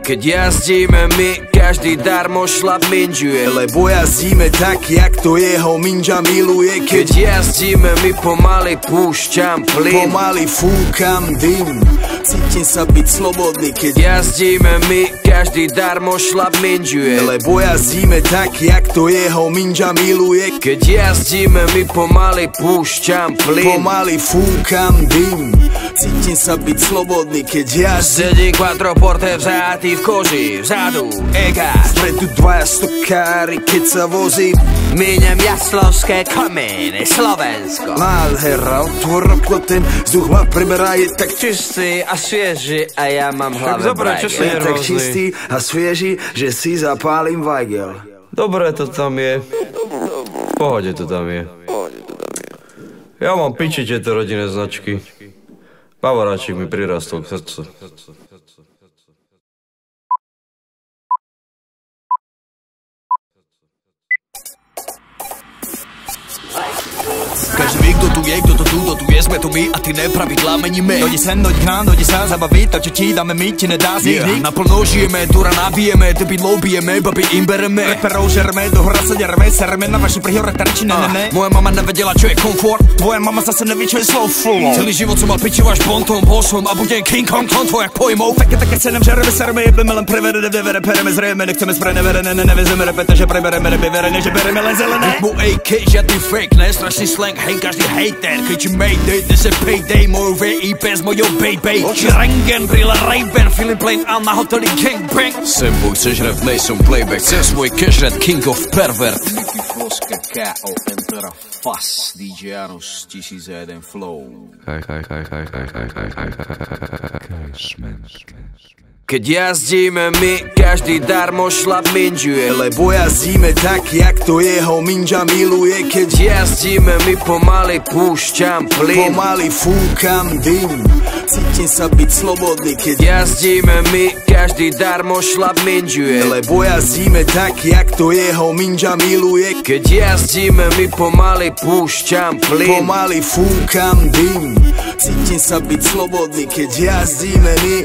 Keď jazdíme my, každý darmo šlap minžuje, lebo jazdíme tak, jak to jeho minža miluje. Keď jazdíme my, pomaly púšťam plyn, pomaly fúkam dym, cítim sa byť slobodný. Keď jazdíme my, každý darmo šlap minžuje, lebo jazdíme tak, jak to jeho minža miluje. Keď jazdíme my, pomaly púšťam plyn, pomaly fúkam dym, cítim sa byť slobodný. Keď jazdím, sedí quattroporte vzatý v koži, vzadu EGAZ, spredu dvaja stokári, keď sa vozím. Míňam jaslovské kamene, Slovensko. Nádhera, otvor okno, ten vzduch ma priberá, je tak čistý a svieži a ja mám hlave brajgel. Je tak čistý a svieži, že si zapálim vajgel. Dobre to tam je. V pohode to tam je. Ja mám piči tieto rodinné značky. Bavoráčik mi prirastol k srdcu. Každý ví, kdo tu je, kdo to tu je, jsme tu my a ty nepravidla meníme. Dojdi sem, dojdi k nám, dojdi sa zabavit, to čo ti dáme my, ti nedá z nich. Naplno žijeme, dura nabijeme, debidlou bijeme, babi im bereme. Reperou žereme, do hora se dereme, sereme na vaši prihorek tarči, ne. Moja mama nevedela, čo je komfort, tvoja mama zase neví, čo je slow flow. Celý život som mal pičivo až bontom, bosom a budem King Kong, konto jak pojmou. Také se nem žereme, sereme, jebeme len prevere, devere, pereme, zrejeme, nechceme sprenevere, nevezeme repete, že prebereme, nebivere, že bereme len zelené. Mu AK, žiadny fake, ne, strašný slang, hej, každý hater, kričí mayday, dnes je payday, moju VIP s mojou baby. Oči rengen, brýle Ray-Ban, feeling plain a na hoteli gangbang. Sem boj, chceš rap, nejsom playback, chcem svoj cash red, king of pervert. Nicky Floska, K.O. Emperor, Fast, DJ Janus, 1001 Flow. Keď jazdíme my, každý darmo šlap minžuje, lebo jazdíme tak, jak to jeho minža miluje. Keď jazdíme my, pomaly púšťam plyn, pomaly fúkam dym, cítim sa byť slobodný. Keď jazdíme my, každý darmo šlap minžuje, lebo jazdíme tak, jak to jeho minža miluje. Keď jazdíme my, pomaly púšťam plyn, pomaly fúkam dym, cítim sa byť slobodný. Keď jazdíme my.